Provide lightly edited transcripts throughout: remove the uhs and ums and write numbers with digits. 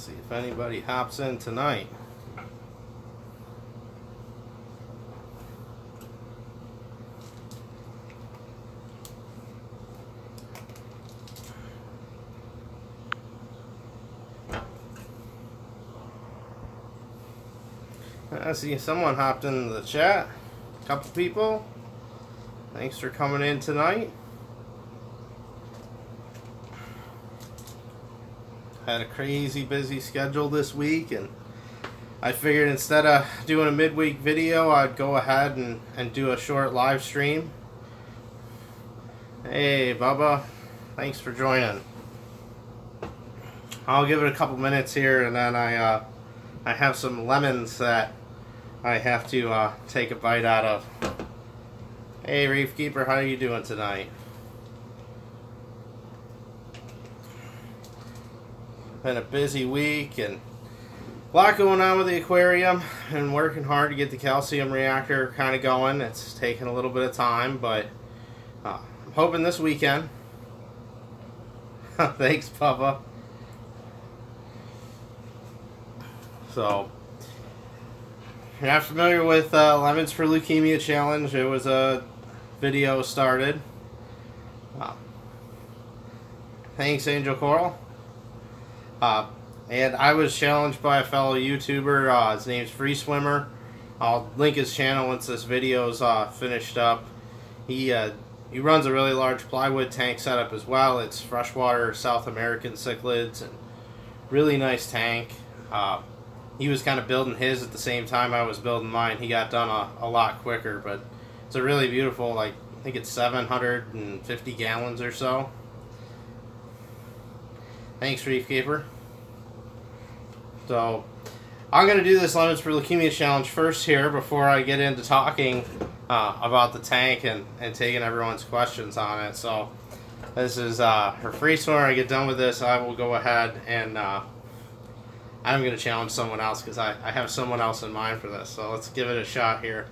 See if anybody hops in tonight. I see someone hopped into the chat. A couple people. Thanks for coming in tonight. Had a crazy busy schedule this week, and I figured instead of doing a midweek video, I'd go ahead and do a short live stream. Hey, Bubba. Thanks for joining. I'll give it a couple minutes here, and then I have some lemons that I have to take a bite out of. Hey, Reef Keeper, how are you doing tonight? Been a busy week and a lot going on with the aquarium, and working hard to get the calcium reactor kind of going. It's taken a little bit of time, but I'm hoping this weekend. Thanks, Papa. So, if you're not familiar with Lemons for Leukemia Challenge, it was a video started. Thanks, Angel Coral. And I was challenged by a fellow YouTuber. His name's Free Swimmer. I'll link his channel once this video's finished up. He runs a really large plywood tank setup as well. It's freshwater South American cichlids, and really nice tank. He was kind of building his at the same time I was building mine. He got done a lot quicker, but it's a really beautiful, like, I think it's 750 gallons or so. Thanks, Reef Keeper. So, I'm going to do this Lemons for Leukemia Challenge first here before I get into talking about the tank and taking everyone's questions on it. So, this is for Free Swimmer. I get done with this, I will go ahead and I'm going to challenge someone else because I have someone else in mind for this. So, let's give it a shot here.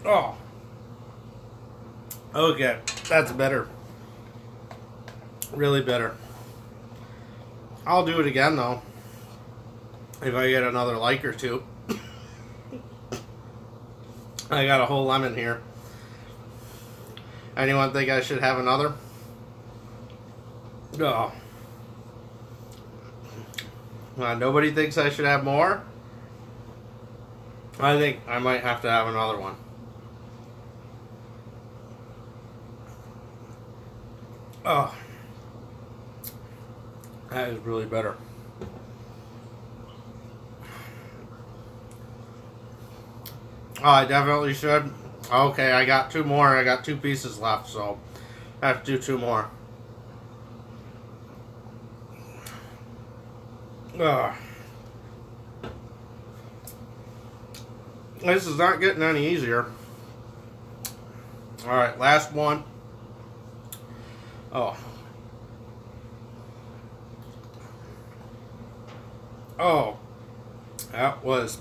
Oh. Okay, that's better. Really bitter. I'll do it again though, if I get another like or two. I got a whole lemon here. Anyone think I should have another? Oh. Nobody thinks I should have more? I think I might have to have another one. Oh. That is really better. Oh, I definitely should. Okay, I got two more. I got 2 pieces left, so I have to do 2 more. Ugh. This is not getting any easier. Alright, last one. Oh. Oh, that was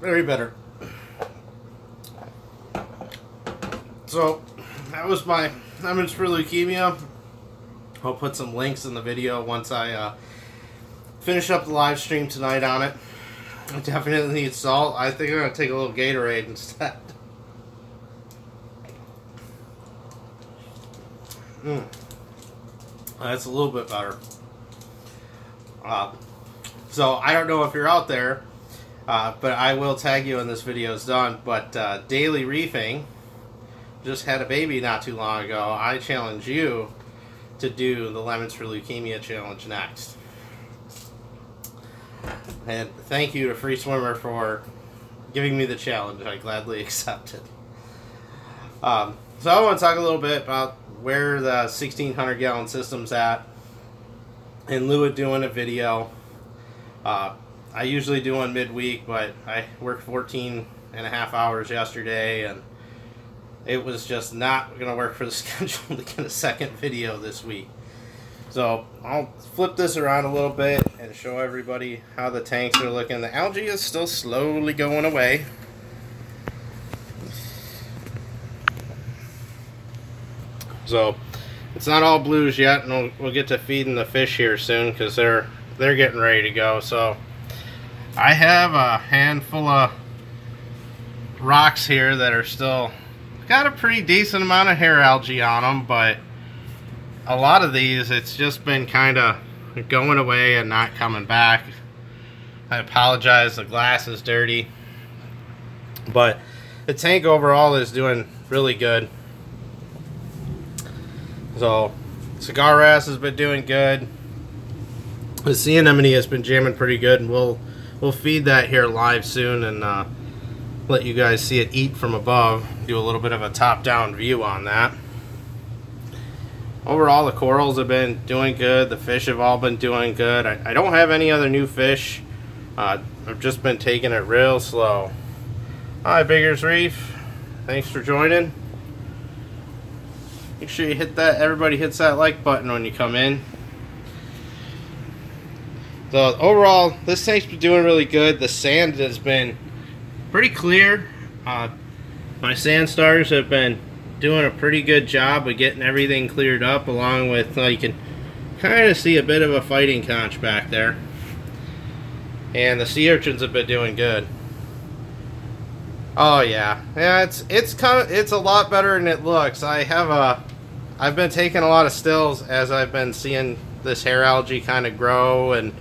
very bitter. So, that was my Lemons for Leukemia. I'll put some links in the video once I finish up the live stream tonight on it. I definitely need salt. I think I'm going to take a little Gatorade instead. That's a little bit better. So, I don't know if you're out there, but I will tag you when this video is done. But Daily Reefing just had a baby not too long ago. I challenge you to do the Lemons for Leukemia Challenge next. And thank you to Free Swimmer for giving me the challenge. I gladly accept it. So I want to talk a little bit about where the 1,600 gallon system's at. In lieu of doing a video, I usually do one midweek, but I worked 14 and a half hours yesterday, and it was just not going to work for the schedule to get a second video this week. So I'll flip this around a little bit and show everybody how the tanks are looking. The algae is still slowly going away. So It's not all blues yet, and we'll get to feeding the fish here soon because they're getting ready to go. So I have a handful of rocks here that are still got a pretty decent amount of hair algae on them, but a lot of these, it's just been kind of going away and not coming back. I apologize, the glass is dirty, but the tank overall is doing really good. So cigar wrasse has been doing good. The sea anemone has been jamming pretty good, and we'll feed that here live soon and let you guys see it eat from above. Do a little bit of a top-down view on that. Overall, the corals have been doing good. The fish have all been doing good. I don't have any other new fish. I've just been taking it real slow. Hi, Biggers Reef. Thanks for joining. Make sure you hit that. Everybody hits that like button when you come in. So overall, this tank's been doing really good. The sand has been pretty clear. My sand stars have been doing a pretty good job of getting everything cleared up, along with, you can kind of see a bit of a fighting conch back there. And the sea urchins have been doing good. Oh yeah, it's a lot better than it looks. I've been taking a lot of stills as I've been seeing this hair algae kind of grow and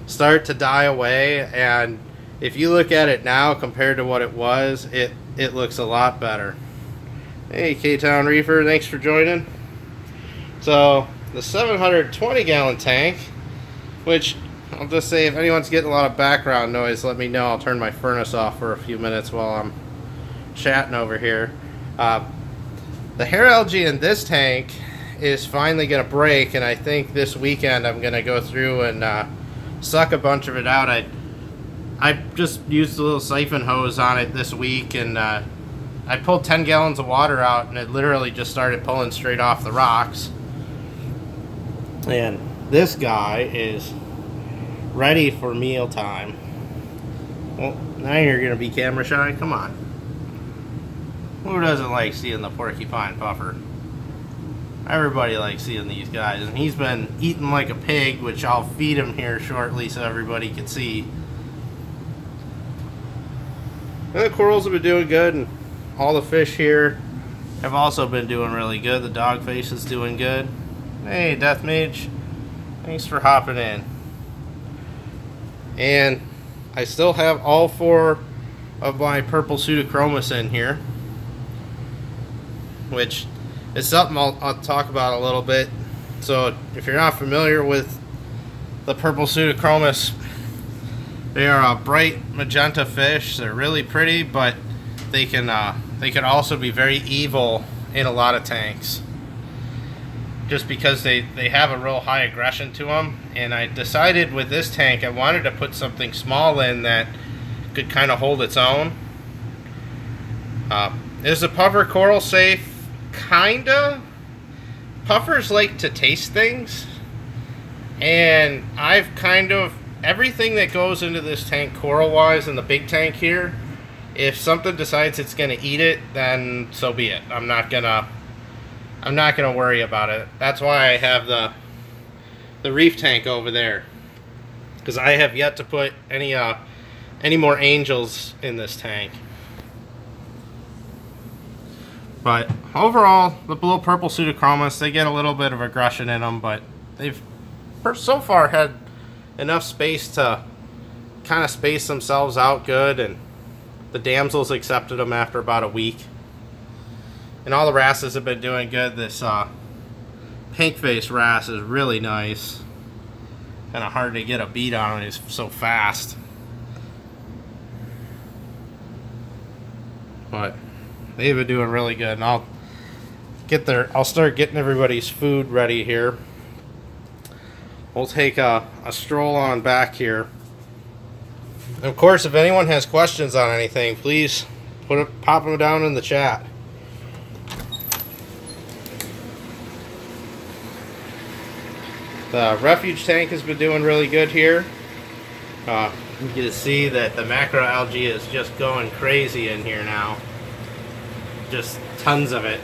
start to die away, and if you look at it now compared to what it was, it looks a lot better. Hey, K-Town Reefer, thanks for joining. So the 720 gallon tank, which I'll just say, if anyone's getting a lot of background noise, let me know. I'll turn my furnace off for a few minutes while I'm chatting over here. The hair algae in this tank is finally going to break, and I think this weekend I'm going to go through and suck a bunch of it out. I just used a little siphon hose on it this week, and I pulled 10 gallons of water out, and it literally just started pulling straight off the rocks. And this guy is ready for mealtime. Well, now you're going to be camera shy? Come on. Who doesn't like seeing the porcupine puffer? Everybody likes seeing these guys, and he's been eating like a pig, which I'll feed him here shortly so everybody can see. And the corals have been doing good, and all the fish here have also been doing really good. The dogface is doing good. Hey, Death Mage, thanks for hopping in. And I still have all 4 of my purple pseudochromis in here, which is something I'll talk about a little bit. So if you're not familiar with the purple pseudochromis, they are a bright magenta fish. They're really pretty, but they can also be very evil in a lot of tanks, just because they have a real high aggression to them. And I decided with this tank I wanted to put something small in that could kind of hold its own. Is the puffer coral safe? Kinda. Puffers like to taste things, and I've kind of, everything that goes into this tank coral wise in the big tank here, if something decides it's gonna eat it, then so be it. I'm not gonna worry about it. That's why I have the reef tank over there, because I have yet to put any more angels in this tank. But overall, the blue purple pseudochromis, they get a little bit of aggression in them, but they've so far had enough space to kind of space themselves out good, and the damsels accepted them after about a week. And all the wrasses have been doing good. This pink face wrasse is really nice. Kind of hard to get a beat on. He's so fast. But they've been doing really good, and I'll start getting everybody's food ready here. We'll take a stroll on back here. And of course, if anyone has questions on anything, please pop them down in the chat. The refuge tank has been doing really good here. You can see that the macroalgae is just going crazy in here now. Just tons of it.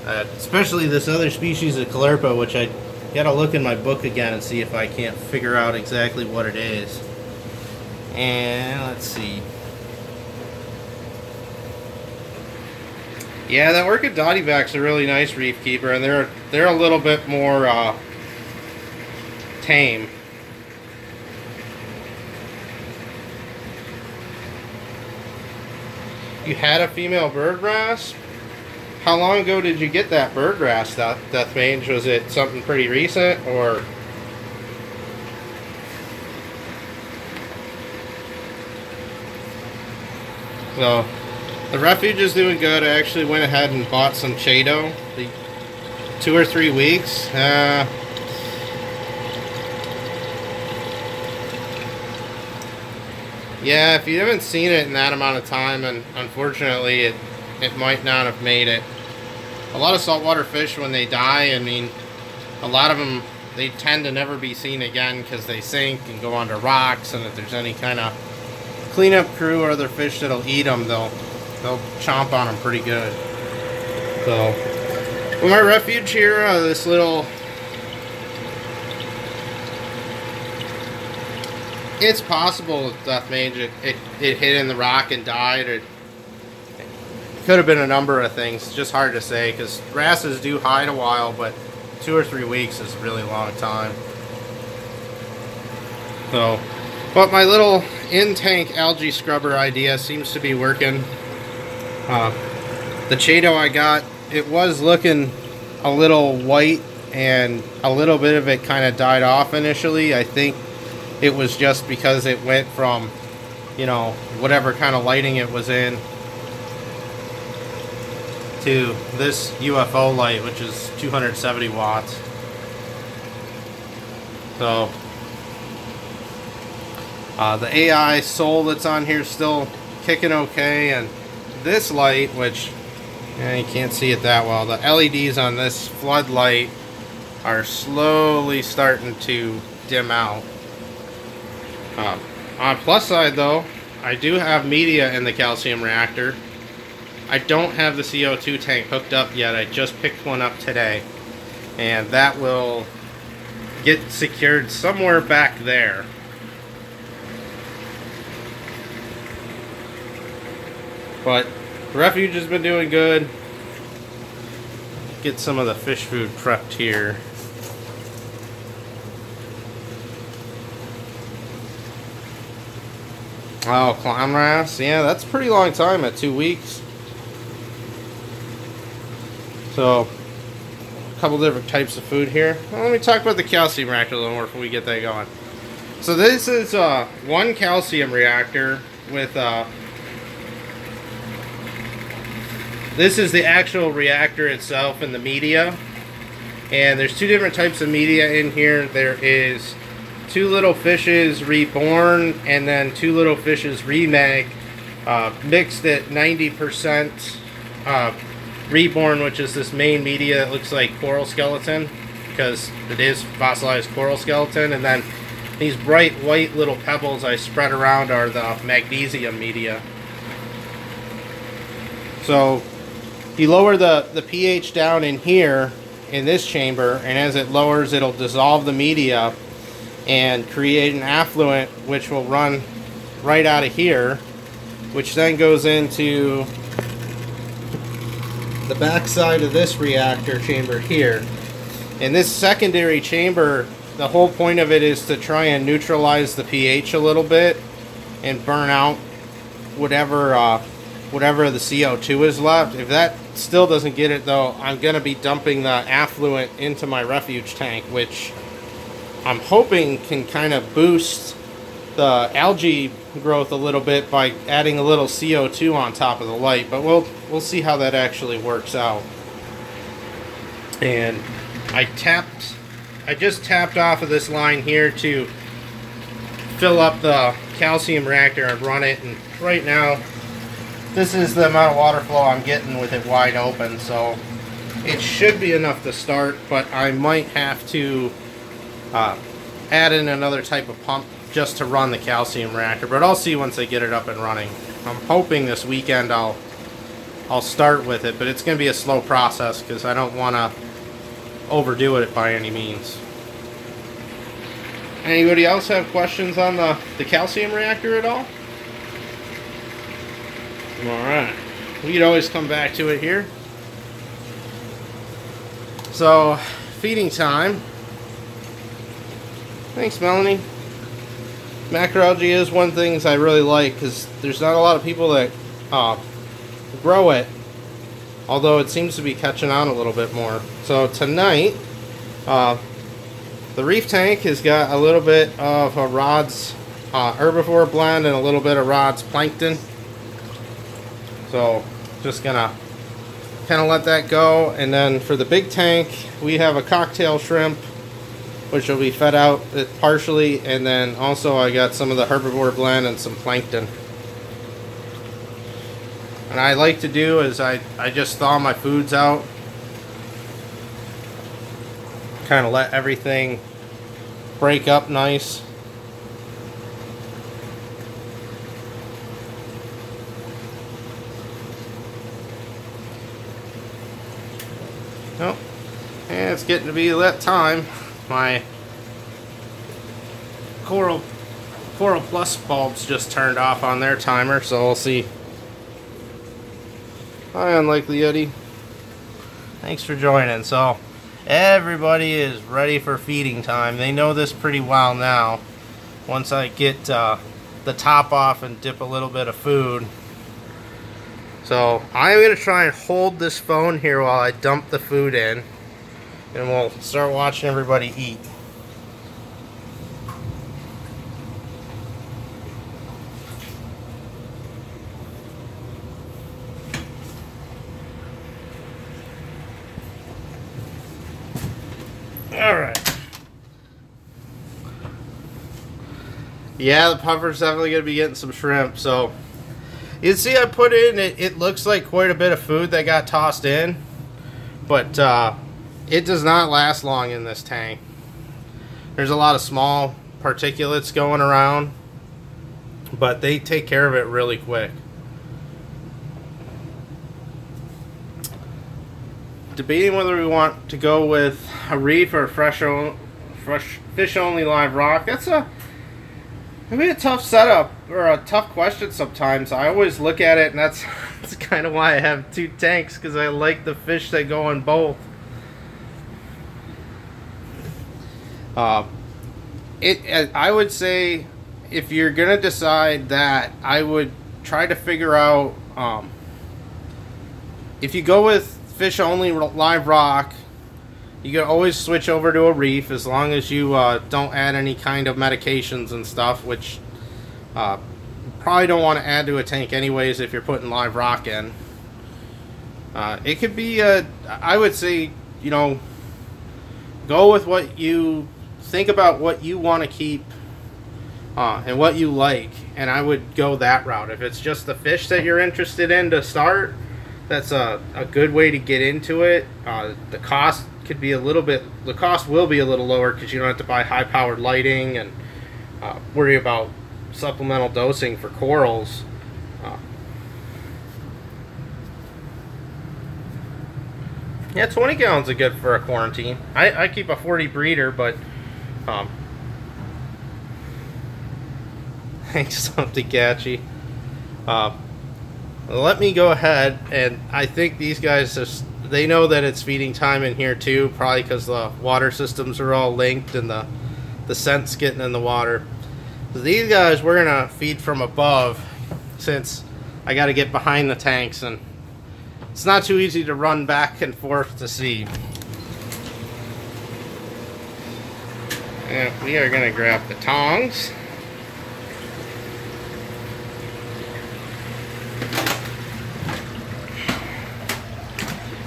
Especially this other species of caulerpa, which I gotta look in my book again and see if I can't figure out exactly what it is. And let's see. Yeah, that orchid dottyback's a really nice reef keeper, and they're a little bit more tame. You had a female birdgrass? How long ago did you get that birdgrass, Death Mange? Was it something pretty recent, or? So, the refuge is doing good. I actually went ahead and bought some Chaeto. 2 or 3 weeks. Yeah, if you haven't seen it in that amount of time, and unfortunately it might not have made it. A lot of saltwater fish, when they die, I mean, a lot of them, they tend to never be seen again because they sink and go onto rocks, and if there's any kind of cleanup crew or other fish that'll eat them, they'll chomp on them pretty good. So, well, my refuge here, this little, it's possible with Death Mange it hit in the rock and died. It could have been a number of things. It's just hard to say because grasses do hide a while, but 2 or 3 weeks is a really long time. So, but my little in-tank algae scrubber idea seems to be working. The Chaeto I got, it was looking a little white and a little bit of it kind of died off initially. I think it was just because it went from, you know, whatever kind of lighting it was in to this UFO light, which is 270 watts. So the AI soul that's on here is still kicking okay, and this light, which you can't see it that well, the LEDs on this floodlight are slowly starting to dim out. On plus side though, I do have media in the calcium reactor. I don't have the CO2 tank hooked up yet. I just picked one up today, and that will get secured somewhere back there. But the refuge has been doing good. Get some of the fish food prepped here. Oh, clown wrasse. Yeah, that's a pretty long time at 2 weeks. So, a couple different types of food here. Well, let me talk about the calcium reactor a little more before we get that going. So this is one calcium reactor with this is the actual reactor itself and the media. And there's 2 different types of media in here. There is 2 little fishes reborn and then 2 little fishes remag, mixed at 90% reborn, which is this main media that looks like coral skeleton because it is fossilized coral skeleton, and then these bright white little pebbles I spread around are the magnesium media. So you lower the pH down in here in this chamber, and as it lowers, it'll dissolve the media and create an affluent which will run right out of here, which then goes into the back side of this reactor chamber here. In this secondary chamber, the whole point of it is to try and neutralize the pH a little bit and burn out whatever the CO2 is left. If that still doesn't get it though, I'm going to be dumping the affluent into my refuge tank, which I'm hoping can kind of boost the algae growth a little bit by adding a little CO2 on top of the light, but we'll see how that actually works out. And I just tapped off of this line here to fill up the calcium reactor and run it, and right now this is the amount of water flow I'm getting with it wide open, so it should be enough to start, but I might have to add in another type of pump just to run the calcium reactor, but I'll see once I get it up and running. I'm hoping this weekend I'll I'll start with it, but it's going to be a slow process because I don't want to overdo it by any means. Anybody else have questions on the calcium reactor at all? Alright, we could always come back to it here. So, feeding time. Thanks, Melanie. Macroalgae is one of the things I really like because there's not a lot of people that grow it, although it seems to be catching on a little bit more. So tonight, the reef tank has got a little bit of a Rod's herbivore blend and a little bit of Rod's plankton. So just gonna kind of let that go. And then for the big tank, we have a cocktail shrimp, which will be fed out partially, and then also I got some of the herbivore blend and some plankton. And I like to do is I just thaw my foods out, kind of let everything break up nice. Oh, and it's getting to be that time. My Coral Plus bulbs just turned off on their timer, so we'll see. Hi, Unlikely Yeti. Thanks for joining. So, everybody is ready for feeding time. They know this pretty well now. Once I get the top off and dip a little bit of food. So, I'm going to try and hold this phone here while I dump the food in. And we'll start watching everybody eat. Alright. Yeah, the puffer's definitely going to be getting some shrimp. So, you see I put in, it looks like quite a bit of food that got tossed in. But, it does not last long in this tank. There's a lot of small particulates going around, but they take care of it really quick. Debating whether we want to go with a reef or fresh fish only live rock. That's a tough setup, or a tough question sometimes. I always look at it, and that's kind of why I have two tanks, because I like the fish that go in both. I would say if you're gonna decide that, I would try to figure out if you go with fish only live rock, you can always switch over to a reef as long as you don't add any kind of medications and stuff, which probably don't want to add to a tank anyways if you're putting live rock in. It could be I would say, you know, go with what you think about, what you want to keep and what you like, and I would go that route. If it's just the fish that you're interested in to start, that's a good way to get into it. The cost could be a little bit, the cost will be a little lower because you don't have to buy high powered lighting and worry about supplemental dosing for corals. Yeah, 20 gallons are good for a quarantine. I keep a 40 breeder, but thanks, something catchy. Let me go ahead, and I think these guys just, they know that it's feeding time in here too, probably because the water systems are all linked and the scent's getting in the water. So these guys, we're gonna feed from above, since I got to get behind the tanks, and it's not too easy to run back and forth to see. And we are going to grab the tongs.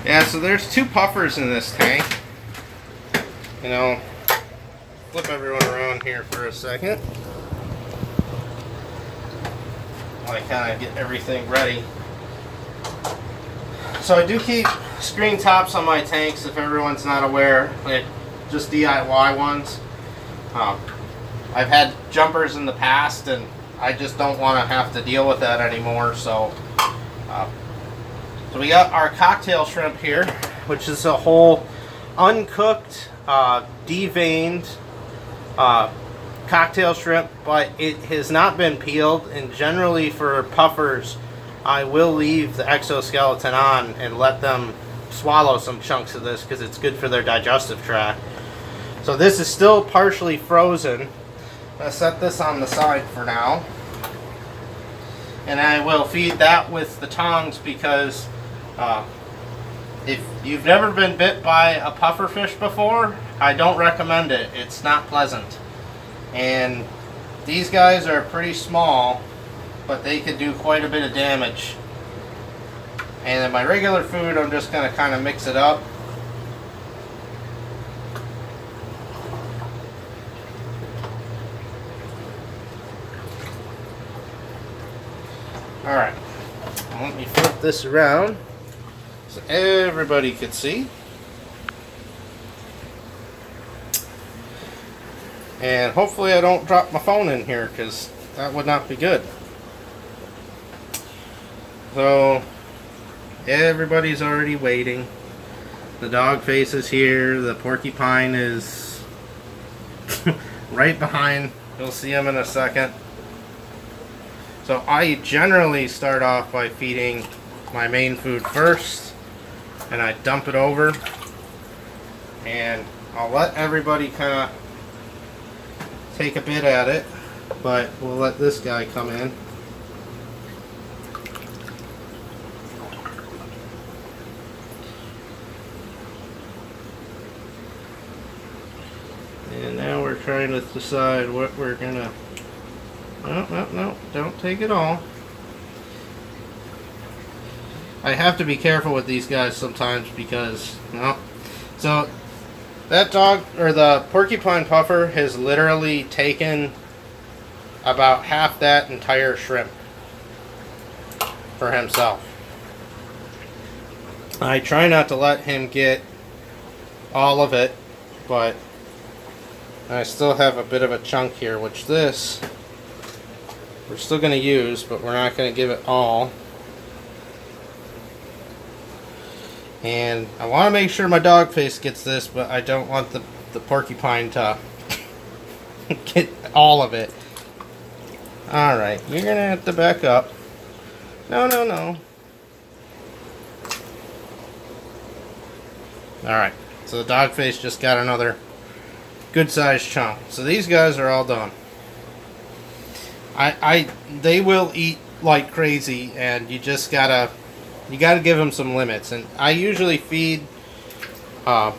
Yeah, so there's two puffers in this tank. You know, flip everyone around here for a second while I kind of get everything ready. So I do keep screen tops on my tanks, if everyone's not aware. Like, just DIY ones. I've had jumpers in the past, and I just don't want to have to deal with that anymore. So So we got our cocktail shrimp here, which is a whole uncooked, deveined cocktail shrimp, but it has not been peeled. And generally for puffers, I will leave the exoskeleton on and let them swallow some chunks of this because it's good for their digestive tract. So this is still partially frozen. I'll set this on the side for now. And I will feed that with the tongs because if you've never been bit by a pufferfish before, I don't recommend it. It's not pleasant. And these guys are pretty small, but they could do quite a bit of damage. And in my regular food, I'm just going to kind of mix it up. Alright, let me flip this around so everybody could see. And hopefully I don't drop my phone in here because that would not be good. So everybody's already waiting. The dog face is here. The porcupine is right behind. You'll see him in a second. So I generally start off by feeding my main food first, and I dump it over, and I'll let everybody kind of take a bit at it, but we'll let this guy come in. And now we're trying to decide what we're gonna... No, don't take it all. I have to be careful with these guys sometimes because, no. So, that dog, or the porcupine puffer, has literally taken about half that entire shrimp for himself. I try not to let him get all of it, but I still have a bit of a chunk here, which this we're still going to use, but we're not going to give it all. And I want to make sure my dog face gets this, but I don't want the porcupine to get all of it. Alright, you're going to have to back up. No. Alright, so the dog face just got another good sized chunk. So these guys are all done. They will eat like crazy, and you just gotta give them some limits. And I usually feed I'll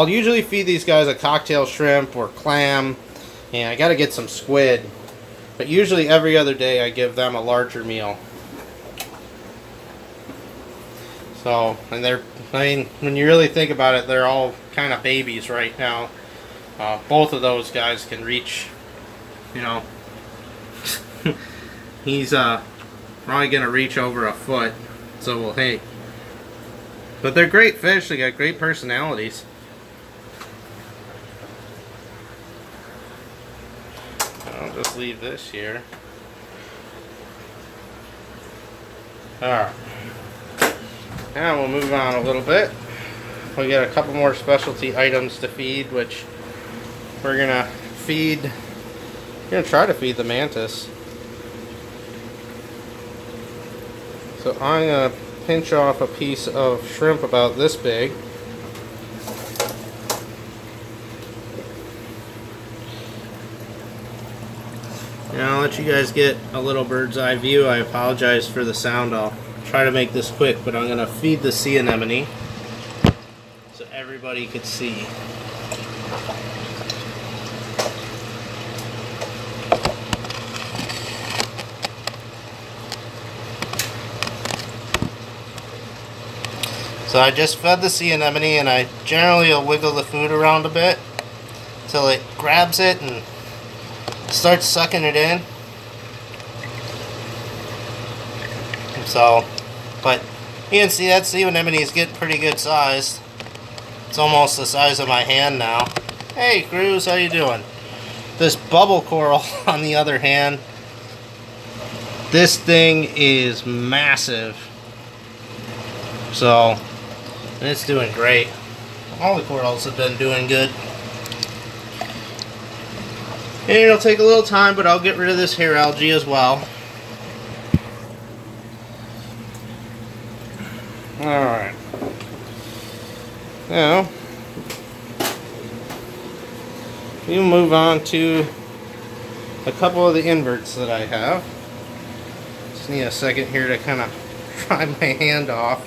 usually feed these guys a cocktail shrimp or clam, and I gotta get some squid, but usually every other day I give them a larger meal. So, and I mean, when you really think about it, they're all kind of babies right now. Both of those guys can reach, you know, he's probably gonna reach over a foot, so we'll hey. But they're great fish, they got great personalities. I'll just leave this here. Alright. Now we'll move on a little bit. We got a couple more specialty items to feed, which we're gonna try to feed the mantis. So I'm going to pinch off a piece of shrimp about this big. And I'll let you guys get a little bird's eye view. I apologize for the sound. I'll try to make this quick, but I'm going to feed the sea anemone so everybody could see. So I just fed the sea anemone, and I generally will wiggle the food around a bit until it grabs it and starts sucking it in. So, but you can see that sea anemone is getting pretty good size. It's almost the size of my hand now. Hey Cruz, how you doing? This bubble coral, on the other hand, this thing is massive. So, and it's doing great. All the corals have been doing good. And it'll take a little time, but I'll get rid of this hair algae as well. Alright. Now, we'll move on to a couple of the inverts that I have. Just need a second here to kind of dry my hand off.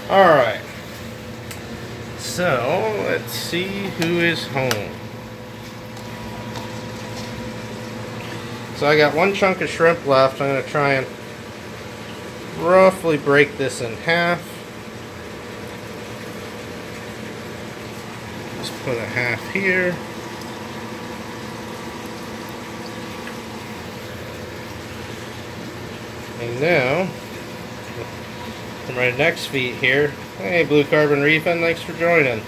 Alright. So, let's see who is home. So I got one chunk of shrimp left. I'm going to try and roughly break this in half. Just put a half here. And now, for my next feed here, hey Blue Carbon Reefing, thanks for joining.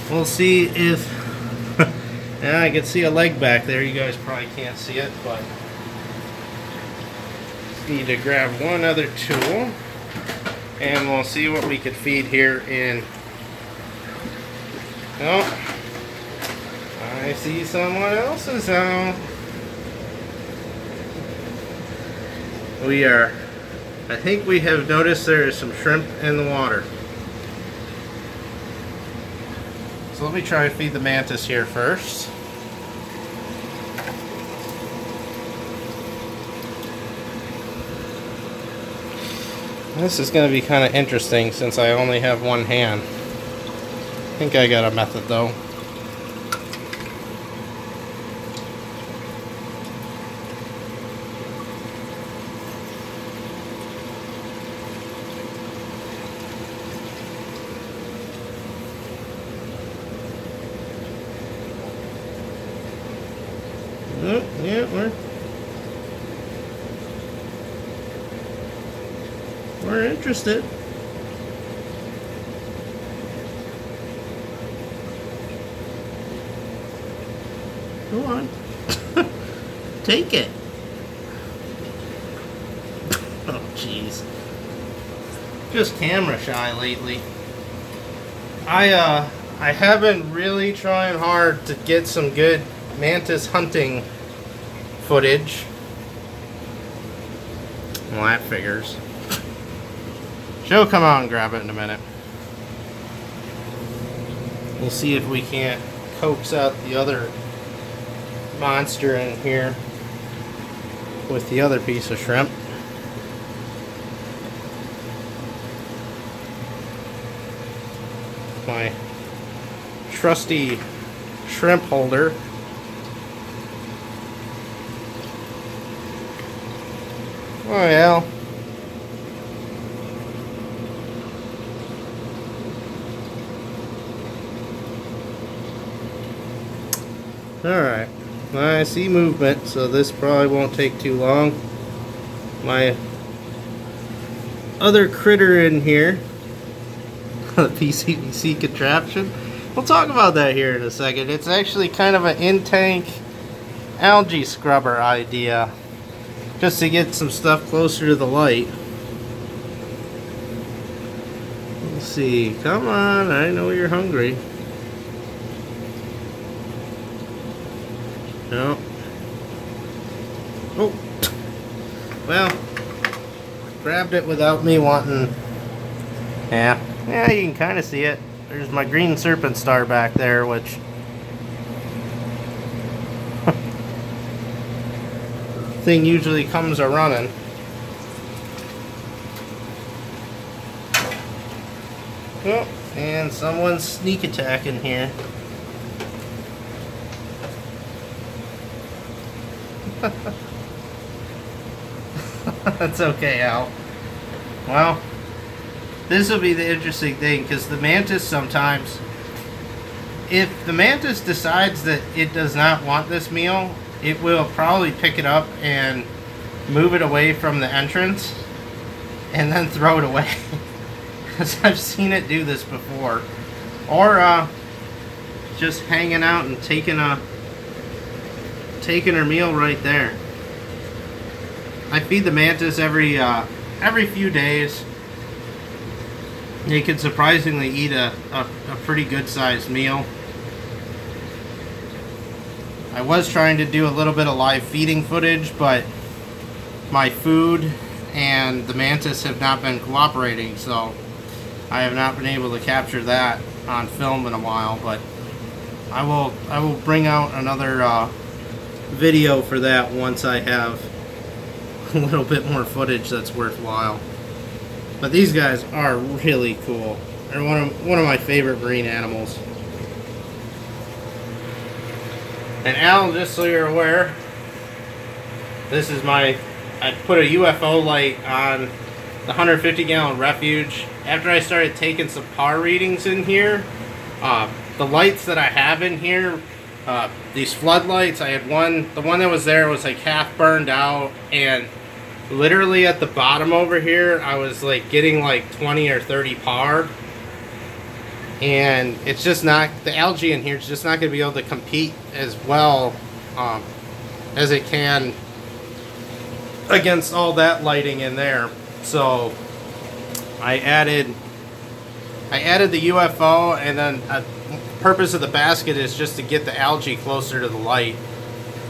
We'll see if, yeah, I can see a leg back there, you guys probably can't see it, but need to grab one other tool, and we'll see what we could feed here in, oh, I see someone else's home. I think we have noticed there is some shrimp in the water. So let me try and feed the mantis here first. This is going to be kind of interesting since I only have one hand. I think I got a method though. Oh, yeah, we're interested. Go on. Take it. Oh, jeez. Just camera shy lately. I have been really trying hard to get some good mantis hunting footage. Well, that figures. She'll come out and grab it in a minute. We'll see if we can't coax out the other monster in here with the other piece of shrimp. My trusty shrimp holder. Oh yeah. Alright. I see movement, so this probably won't take too long. My other critter in here, the PCVC contraption, we'll talk about that here in a second. It's actually kind of an in-tank algae scrubber idea, just to get some stuff closer to the light. Let's see, come on, I know you're hungry. No. Oh, well, grabbed it without me wanting. Yeah, you can kind of see it. There's my green serpent star back there, which thing usually comes a running. Oh, and someone's sneak attacking here. That's okay, Al. Well, this will be the interesting thing, because the mantis sometimes, if the mantis decides that it does not want this meal, it will probably pick it up and move it away from the entrance and then throw it away. Because I've seen it do this before. Or just hanging out and taking her meal right there. I feed the mantis every few days. They can surprisingly eat a pretty good sized meal. I was trying to do a little bit of live feeding footage, but my food and the mantis have not been cooperating, so I have not been able to capture that on film in a while. But I will bring out another video for that once I have a little bit more footage that's worthwhile. But these guys are really cool. They're one of my favorite marine animals. And Al, just so you're aware, this is I put a UFO light on the 150-gallon refuge. After I started taking some PAR readings in here, the lights that I have in here, these floodlights, I had the one that was there was like half burned out, and literally at the bottom over here, I was like getting like 20 or 30 PAR. And it's just not, the algae in here is just not going to be able to compete as well as it can against all that lighting in there. So I added the UFO, and then the purpose of the basket is just to get the algae closer to the light.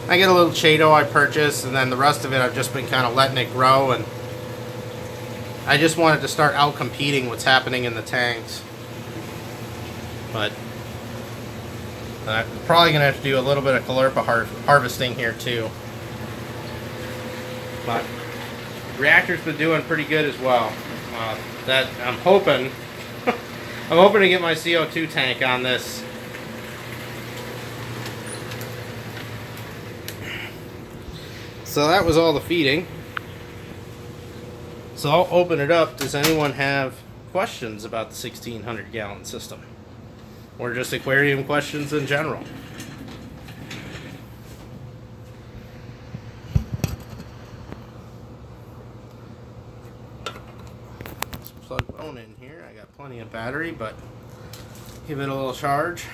I get a little Chaeto I purchased, and then the rest of it I've just been kind of letting it grow, and I just wanted to start out competing what's happening in the tanks. But I'm probably going to have to do a little bit of caulerpa harvesting here too. But reactor's been doing pretty good as well. That I'm hoping to get my CO2 tank on this. So that was all the feeding. So I'll open it up. Does anyone have questions about the 1,600-gallon system? Or just aquarium questions in general? Let's plug phone in here. I got plenty of battery, but give it a little charge.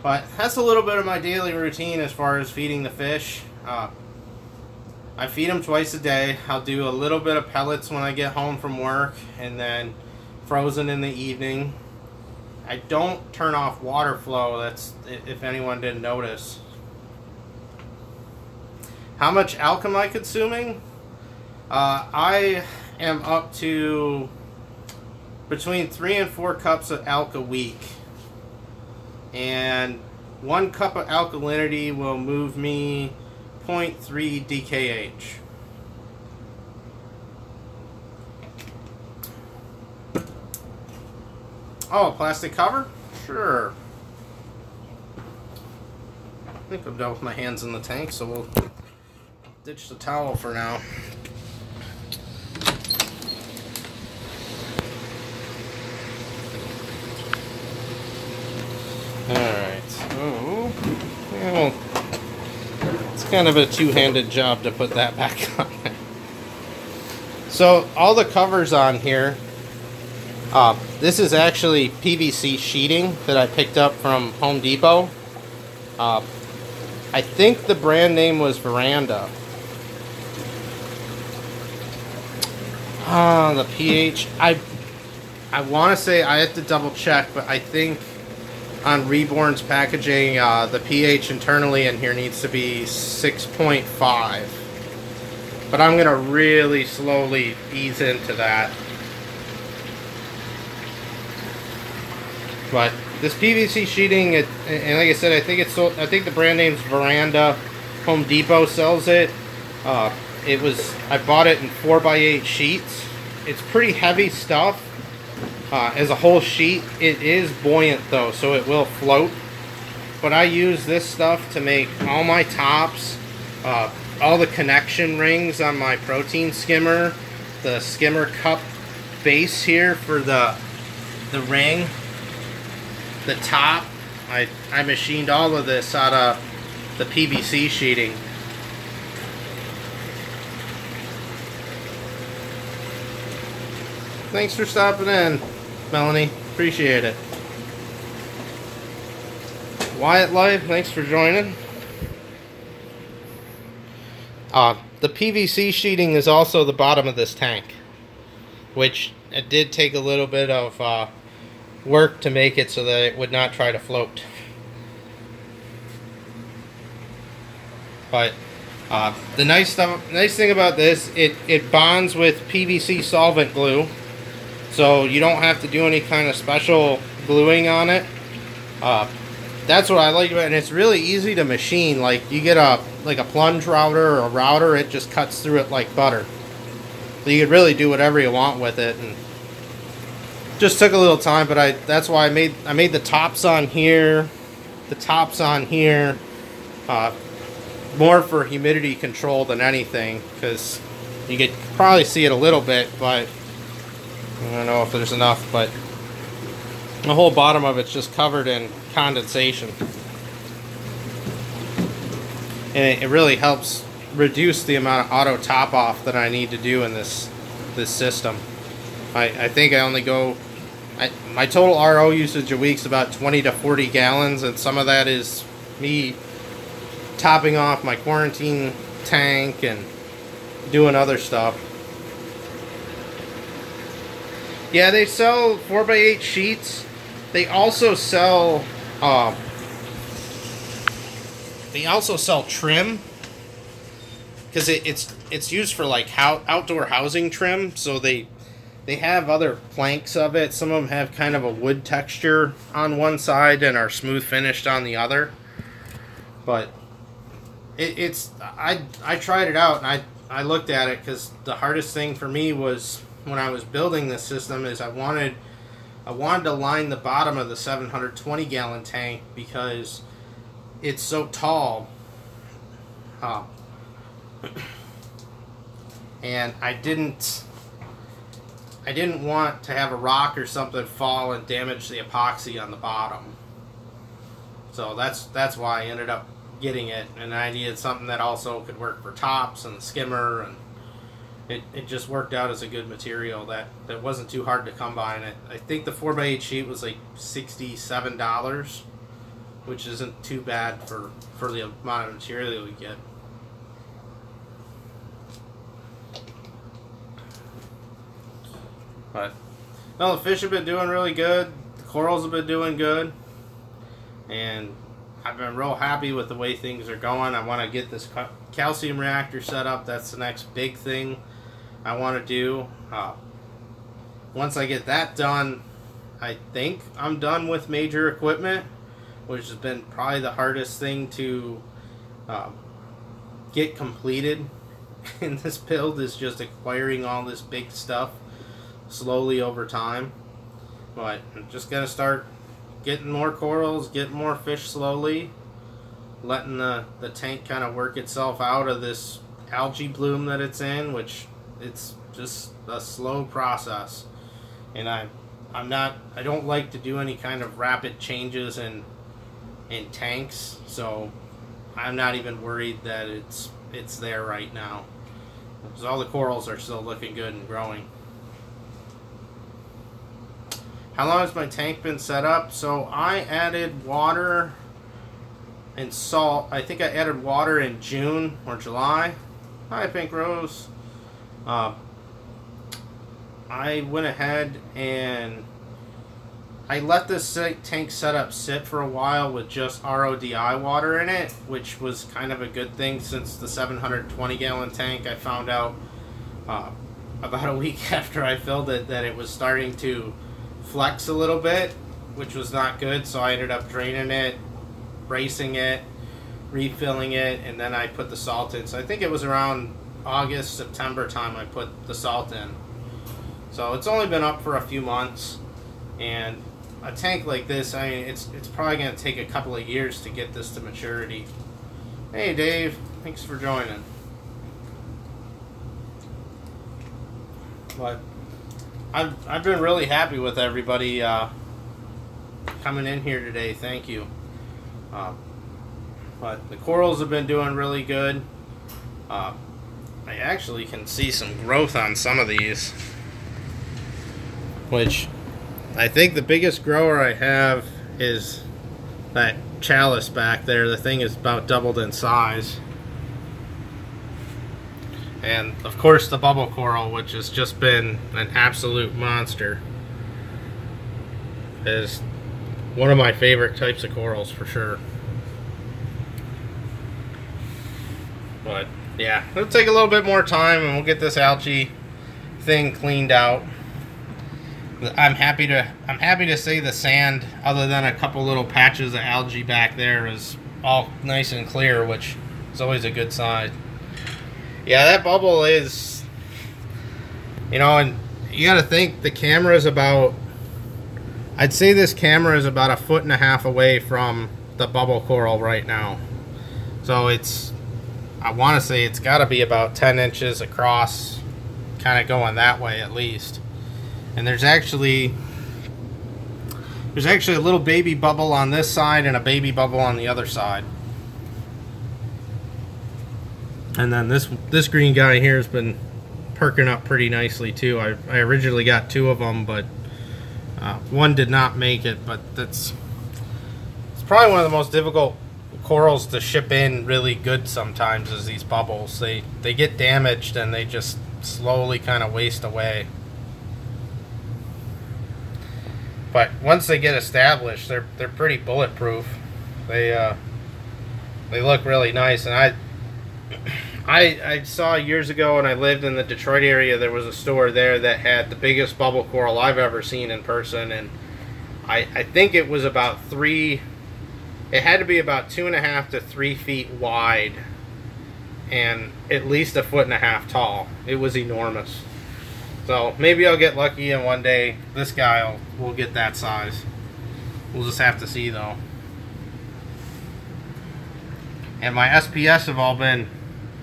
But that's a little bit of my daily routine as far as feeding the fish. I feed them twice a day. I'll do a little bit of pellets when I get home from work, and then frozen in the evening. I don't turn off water flow, that's if anyone didn't notice. How much alk am I consuming? I am up to between 3 and 4 cups of alk a week. And 1 cup of alkalinity will move me 0.3 DKH. Oh, plastic cover? Sure. I think I'm done with my hands in the tank, so we'll ditch the towel for now. Alright, so well, it's kind of a two-handed job to put that back on there. So all the covers on here, this is actually PVC sheeting that I picked up from Home Depot. I think the brand name was Veranda. The pH, I want to say, I have to double check, but I think on Reborn's packaging, the pH internally in here needs to be 6.5. But I'm going to really slowly ease into that. But this PVC sheeting, and like I said, I think the brand name's Veranda. Home Depot sells it. I bought it in 4x8 sheets. It's pretty heavy stuff. As a whole sheet, it is buoyant though, so it will float. But I use this stuff to make all my tops, all the connection rings on my protein skimmer, the skimmer cup base here for the ring. The top, I machined all of this out of the PVC sheeting. Thanks for stopping in, Melanie. Appreciate it. Wyatt Life, thanks for joining. the PVC sheeting is also the bottom of this tank, which it did take a little bit of work to make it so that it would not try to float. But the nice thing about this, it bonds with PVC solvent glue, so you don't have to do any kind of special gluing on it. That's what I like about it, and it's really easy to machine. Like, you get a plunge router or a router, it just cuts through it like butter. So you could really do whatever you want with it, and just took a little time. But that's why I made the tops on here, more for humidity control than anything, because you could probably see it a little bit, but I don't know if there's enough. But the whole bottom of it's just covered in condensation, and it really helps reduce the amount of auto top off that I need to do in this system. I think I only go, my total RO usage a week is about 20 to 40 gallons, and some of that is me topping off my quarantine tank and doing other stuff. Yeah, they sell 4x8 sheets. They also sell trim, because it's used for like outdoor housing trim. So they have other planks of it. Some of them have kind of a wood texture on one side and are smooth finished on the other. But I tried it out, and I looked at it, because the hardest thing for me was when I was building this system is I wanted to line the bottom of the 720 gallon tank, because it's so tall, and I didn't want to have a rock or something fall and damage the epoxy on the bottom. So that's why I ended up getting it, and I needed something that also could work for tops and the skimmer, and it just worked out as a good material that wasn't too hard to come by. And I think the 4x8 sheet was like $67, which isn't too bad for the amount of material we get. But no, the fish have been doing really good. The corals have been doing good, and I've been real happy with the way things are going. I want to get this calcium reactor set up. That's the next big thing I want to do. Once I get that done, I think I'm done with major equipment, which has been probably the hardest thing to get completed in this build, is just acquiring all this big stuff slowly over time. But I'm just going to start getting more corals, getting more fish slowly, letting the tank kind of work itself out of this algae bloom that it's in, which it's just a slow process. And I don't like to do any kind of rapid changes in tanks, so I'm not even worried that it's there right now, because all the corals are still looking good and growing. How long has my tank been set up? So I added water and salt. I think I added water in June or July. Hi, Pink Rose. I went ahead and I let this tank setup sit for a while with just RODI water in it, which was kind of a good thing, since the 720 gallon tank, I found out about a week after I filled it that it was starting to flex a little bit, which was not good. So I ended up draining it, bracing it, refilling it, and then I put the salt in. So I think it was around August, September time I put the salt in. So it's only been up for a few months, and a tank like this, I mean, it's probably going to take a couple of years to get this to maturity. Hey Dave, thanks for joining. But I've been really happy with everybody coming in here today. Thank you. But the corals have been doing really good. I actually can see some growth on some of these, which I think the biggest grower I have is that chalice back there. The thing is about doubled in size. And of course the bubble coral, which has just been an absolute monster, is one of my favorite types of corals for sure. But yeah, it'll take a little bit more time and we'll get this algae thing cleaned out. I'm happy to say the sand, other than a couple little patches of algae back there, is all nice and clear, which is always a good sign. Yeah, that bubble is, you know, and you got to think the camera is about, I'd say this camera is about 1.5 feet away from the bubble coral right now. So it's, I want to say it's got to be about 10 inches across, kind of going that way at least. And there's actually a little baby bubble on this side and a baby bubble on the other side. And then this green guy here has been perking up pretty nicely too. I originally got 2 of them, but one did not make it. But it's probably one of the most difficult corals to ship in really good sometimes, is these bubbles. They get damaged and they just slowly kind of waste away. But once they get established, they're pretty bulletproof. They look really nice. And I saw years ago when I lived in the Detroit area, there was a store there that had the biggest bubble coral I've ever seen in person, and I think it was about it had to be about 2.5 to 3 feet wide and at least 1.5 feet tall. It was enormous. So maybe I'll get lucky and one day this guy will get that size. We'll just have to see though. And my SPS have all been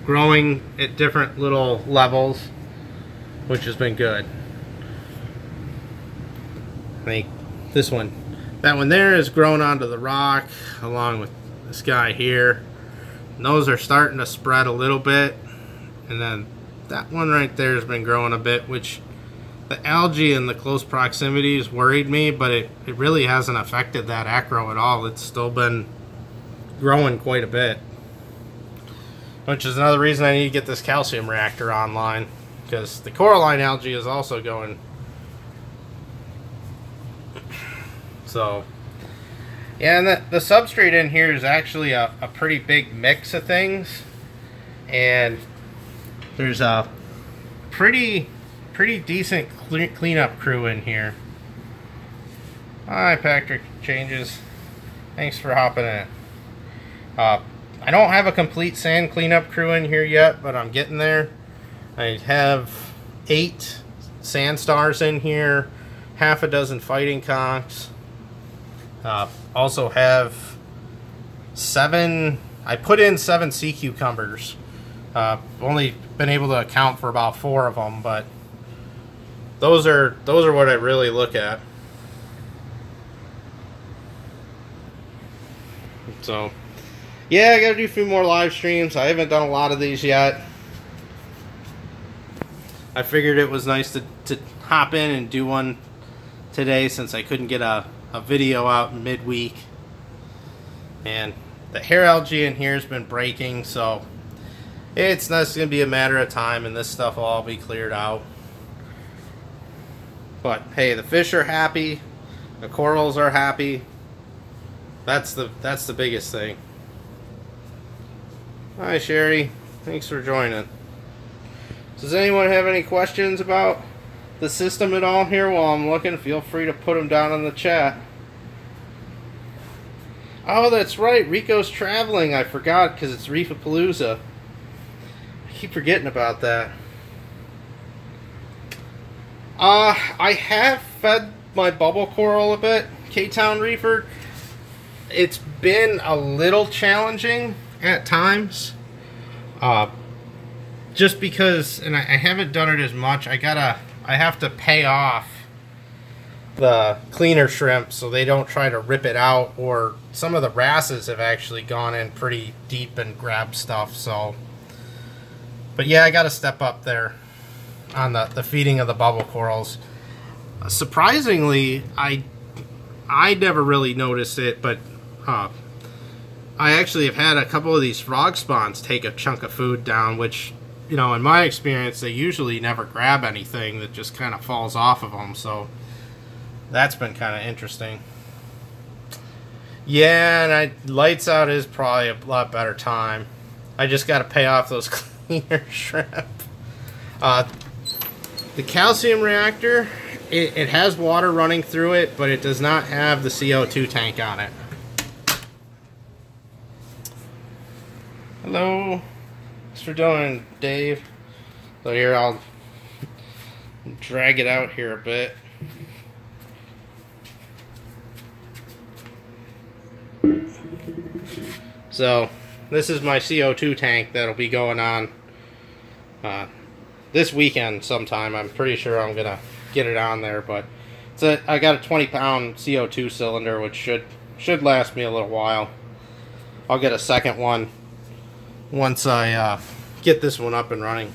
growing at different little levels, which has been good. I think that one there is grown onto the rock along with this guy here. And those are starting to spread a little bit. And then that one right there has been growing a bit, which the algae in the close proximity has worried me, but it really hasn't affected that acro at all. It's still been growing quite a bit, which is another reason I need to get this calcium reactor online, because the coralline algae is also going. So yeah, and the substrate in here is actually a pretty big mix of things, and there's a pretty decent cleanup crew in here. Hi, Patrick Changes. Thanks for hopping in. I don't have a complete sand cleanup crew in here yet, but I'm getting there. I have 8 sand stars in here, half a dozen fighting conchs. Also have 7. I put in 7 sea cucumbers. Only been able to account for about 4 of them, but those are what I really look at. So yeah, I gotta do a few more live streams. I haven't done a lot of these yet. I figured it was nice to hop in and do one today, since I couldn't get a video out midweek. And the hair algae in here has been breaking, so it's not going to be a matter of time and this stuff will all be cleared out. But hey, the fish are happy, the corals are happy. That's the biggest thing. Hi Sherry, thanks for joining. Does anyone have any questions about the system at all here while I'm looking? Feel free to put them down in the chat. Oh, that's right, Rico's traveling. I forgot, because it's Reefapalooza. I keep forgetting about that. I have fed my bubble coral a bit, K-Town Reefer. It's been a little challenging at times. Just because, and I haven't done it as much, I have to pay off the cleaner shrimp so they don't try to rip it out, or some of the wrasses have actually gone in pretty deep and grabbed stuff. So, but yeah, I got to step up there on the feeding of the bubble corals. Surprisingly, I never really noticed it, but I actually have had a couple of these frog spawns take a chunk of food down, which you know, in my experience, they usually never grab anything that just kind of falls off of them. So that's been kind of interesting. Yeah, and lights out is probably a lot better time. I just got to pay off those cleaner shrimp. The calcium reactor, it has water running through it, but it does not have the CO2 tank on it. Hello. Thanks for doing, Dave. So here, I'll drag it out here a bit. So this is my CO2 tank that'll be going on this weekend sometime. I'm pretty sure I'm gonna get it on there, but I got a 20-pound CO2 cylinder, which should last me a little while. I'll get a second one once I get this one up and running.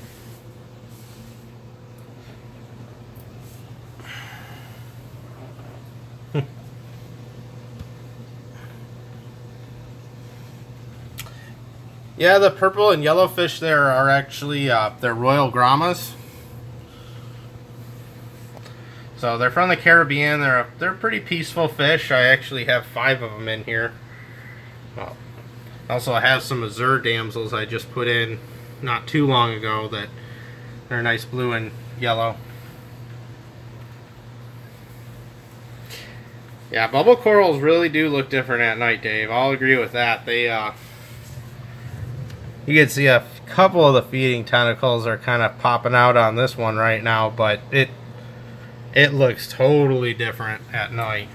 Yeah, the purple and yellow fish there are actually they're Royal Grammas. So they're from the Caribbean. They're pretty peaceful fish. I actually have 5 of them in here. Also, I have some azure damsels I just put in not too long ago that they're nice blue and yellow. Yeah, bubble corals really do look different at night, Dave. I'll agree with that. They you can see a couple of the feeding tentacles are kind of popping out on this one right now, but it looks totally different at night.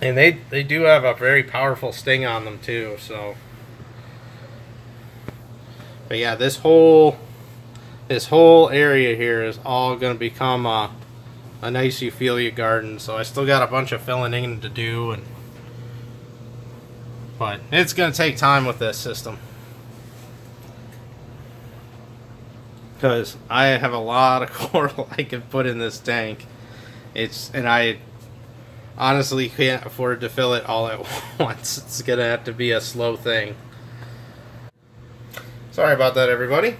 And they do have a very powerful sting on them too, so. But yeah, this whole area here is all going to become a nice Euphilia garden. So I still got a bunch of filling in to do, but it's going to take time with this system, because I have a lot of coral I can put in this tank. And I honestly can't afford to fill it all at once. It's going to have to be a slow thing. Sorry about that, everybody.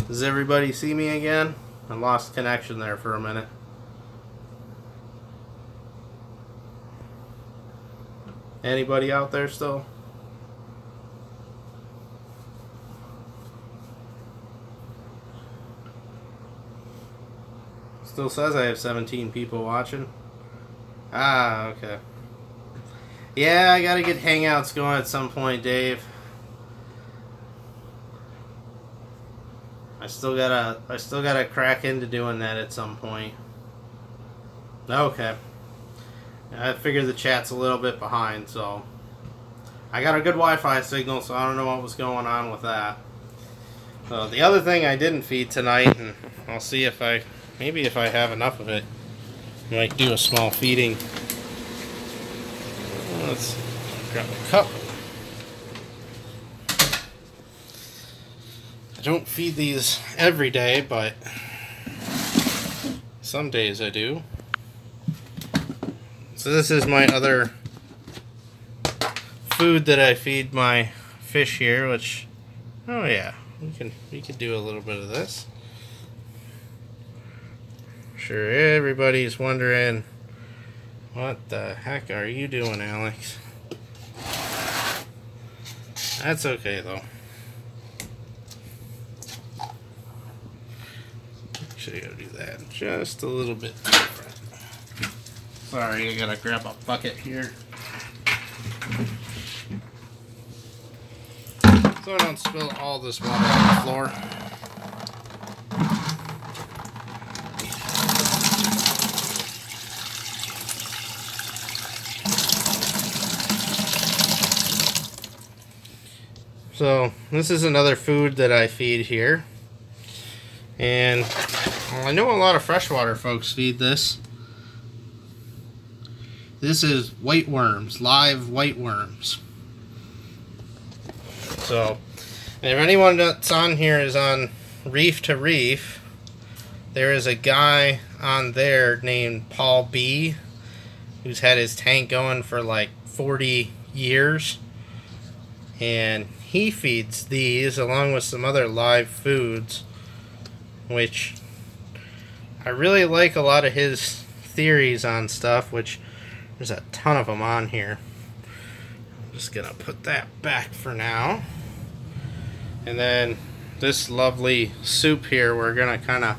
Does everybody see me again? I lost connection there for a minute. Anybody out there still? Still says I have 17 people watching. Ah, okay. Yeah, I gotta get Hangouts going at some point, Dave. I still gotta crack into doing that at some point. Okay. I figured the chat's a little bit behind, so I got a good Wi-Fi signal, so I don't know what was going on with that. So the other thing I didn't feed tonight, and I'll see if maybe if I have enough of it, I might do a small feeding. Let's grab a cup. I don't feed these every day, but some days I do. So this is my other food that I feed my fish here, which, oh yeah, we can do a little bit of this. Sure, everybody's wondering, what the heck are you doing, Alex? That's okay though. Actually, I gotta do that just a little bit different. Sorry, I gotta grab a bucket here, so I don't spill all this water on the floor. So this is another food that I feed here, and well, I know a lot of freshwater folks feed this. This is white worms, live white worms. So, and if anyone that's on here is on Reef to Reef, there is a guy on there named Paul B, who's had his tank going for like 40 years. and he feeds these along with some other live foods, which I really like a lot of his theories on stuff, which there's a ton of them on here. I'm just gonna put that back for now. And then this lovely soup here we're gonna kind of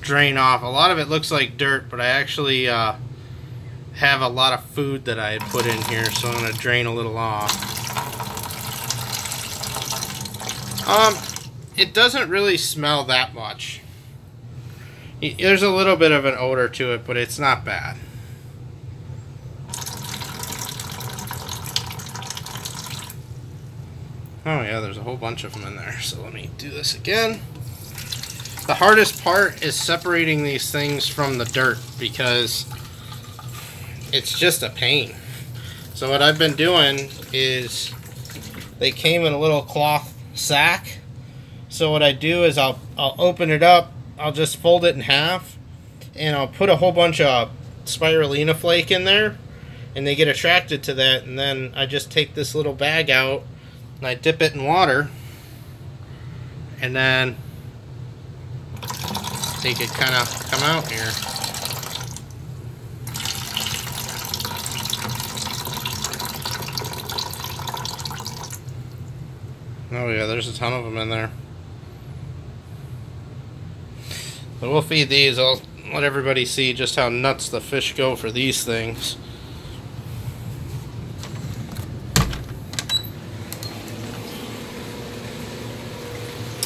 drain off. A lot of it looks like dirt, but I actually have a lot of food that I had put in here, so I'm gonna drain a little off. It doesn't really smell that much. There's a little bit of an odor to it, but it's not bad. Oh yeah, there's a whole bunch of them in there, so let me do this again. The hardest part is separating these things from the dirt because it's just a pain. So what I've been doing is they came in a little cloth sack. So what I do is I'll open it up, I'll just fold it in half, and I'll put a whole bunch of spirulina flake in there, and they get attracted to that, and then I just take this little bag out and I dip it in water, and then make it kind of come out here. Oh yeah, there's a ton of them in there. But we'll feed these. I'll let everybody see just how nuts the fish go for these things.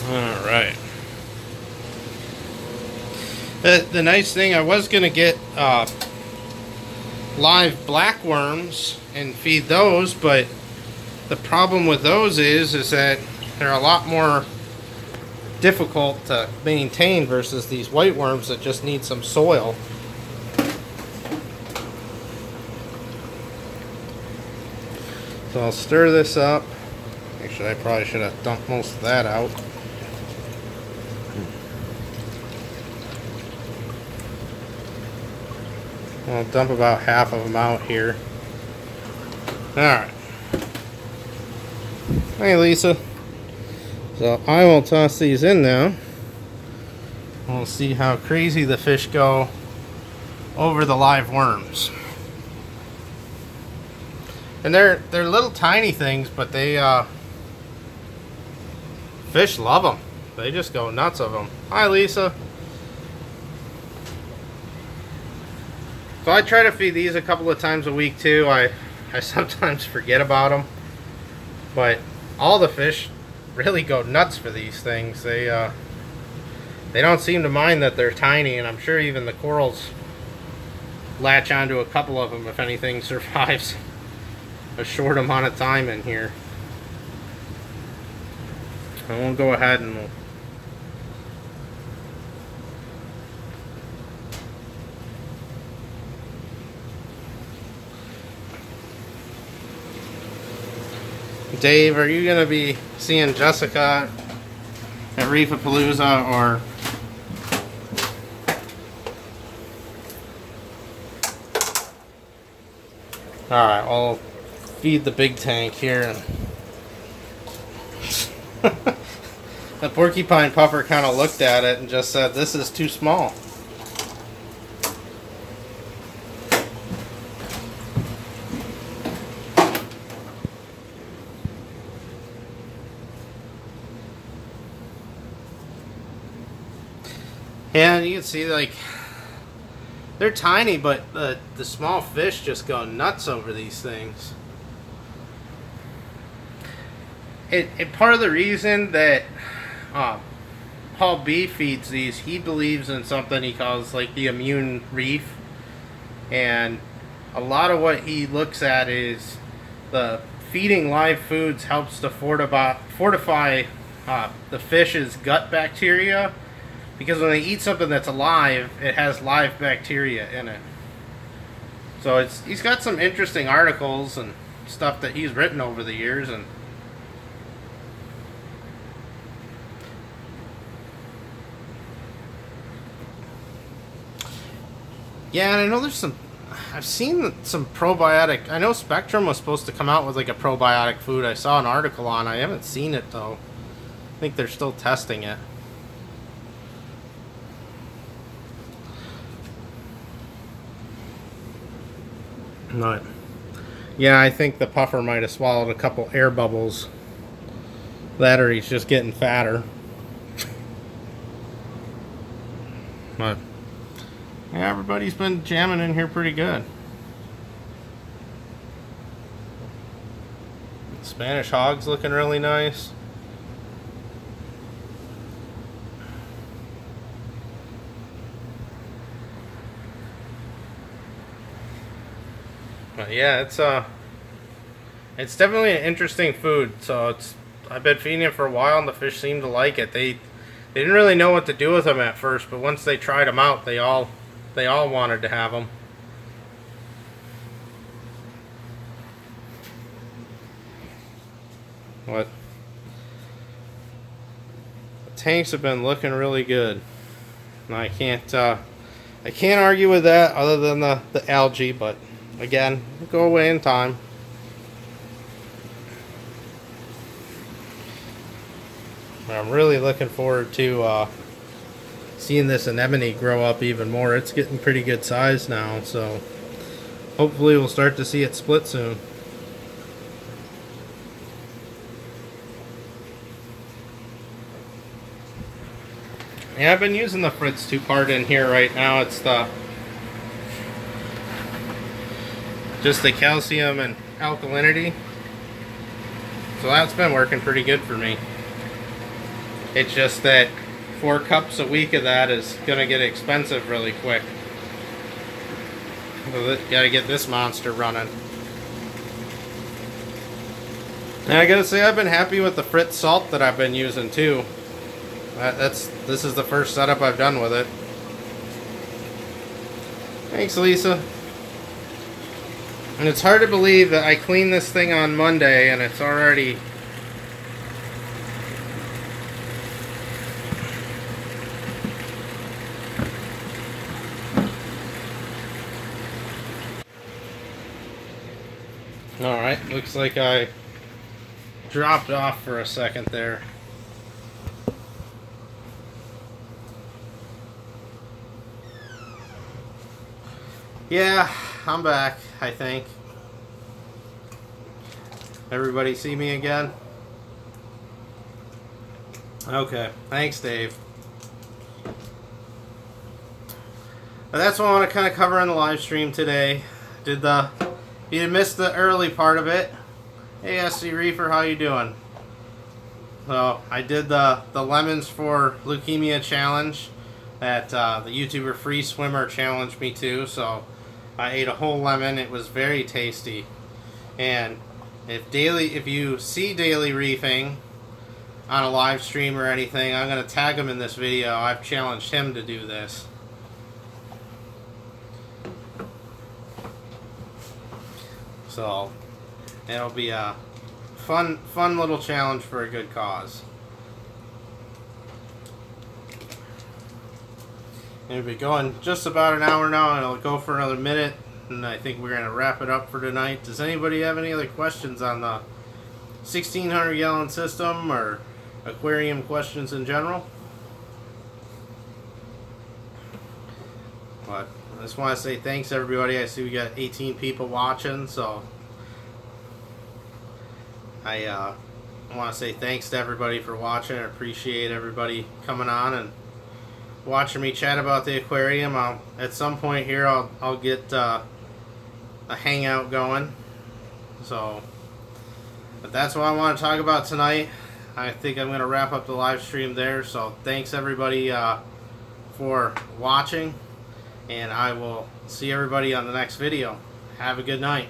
Alright. The nice thing, I was going to get live black worms and feed those, but the problem with those is that they're a lot more difficult to maintain versus these white worms that just need some soil. So I'll stir this up. Actually, I probably should have dumped most of that out. I'll dump about half of them out here. Alright. Hey Lisa. So I will toss these in now. We'll see how crazy the fish go over the live worms. And they're little tiny things, but they fish love them. They just go nuts of them. Hi Lisa. So I try to feed these a couple of times a week too. I sometimes forget about them, but all the fish really go nuts for these things. They don't seem to mind that they're tiny, and I'm sure even the corals latch onto a couple of them if anything survives a short amount of time in here. I won't go ahead and we'll Dave, are you going to be seeing Jessica at Reefapalooza, or alright, I'll feed the big tank here. The porcupine puffer kind of looked at it and just said, this is too small. Yeah, you can see, like, they're tiny, but the small fish just go nuts over these things. And part of the reason that Paul B feeds these, he believes in something he calls like the immune reef, and a lot of what he looks at is the feeding live foods helps to fortify the fish's gut bacteria. Because when they eat something that's alive, it has live bacteria in it. So he's got some interesting articles and stuff that he's written over the years, and yeah, and I know there's some, I've seen some probiotic. I know Spectrum was supposed to come out with like a probiotic food. I saw an article on. I haven't seen it though. I think they're still testing it. But yeah, I think the puffer might have swallowed a couple air bubbles. That or he's just getting fatter. But yeah, everybody's been jamming in here pretty good. Spanish hog's looking really nice. But yeah, it's definitely an interesting food. So I've been feeding it for a while, and the fish seem to like it. They didn't really know what to do with them at first, but once they tried them out, they all wanted to have them. What? The tanks have been looking really good. And I can't argue with that other than the algae, but again, it'll go away in time. I'm really looking forward to seeing this anemone grow up even more. It's getting pretty good size now, so hopefully we'll start to see it split soon. Yeah, I've been using the Fritz 2-part in here right now. It's just the calcium and alkalinity. So that's been working pretty good for me. It's just that 4 cups a week of that is going to get expensive really quick. So got to get this monster running. And I gotta say, I've been happy with the Fritz salt that I've been using too. This is the first setup I've done with it. Thanks, Lisa. And it's hard to believe that I cleaned this thing on Monday and it's already... Alright, looks like I dropped off for a second there. Yeah, I'm back, I think. Everybody see me again? Okay, thanks, Dave. But that's what I want to kind of cover on the live stream today. You missed the early part of it. Hey, SC Reefer, how you doing? So, I did the lemons for leukemia challenge that the YouTuber Free Swimmer challenged me to, so I ate a whole lemon. It was very tasty. And if you see Daily Reefing on a live stream or anything, I'm going to tag him in this video. I've challenged him to do this. So it'll be a fun little challenge for a good cause. It'll be going just about an hour now, and it'll go for another minute, and I think we're going to wrap it up for tonight. Does anybody have any other questions on the 1,600 gallon system or aquarium questions in general? But I just want to say thanks, everybody. I see we got 18 people watching, so I want to say thanks to everybody for watching. I appreciate everybody coming on and watching me chat about the aquarium. At some point here, I'll get a hangout going. So, but that's what I want to talk about tonight. I think I'm going to wrap up the live stream there. So thanks everybody for watching, and I will see everybody on the next video. Have a good night.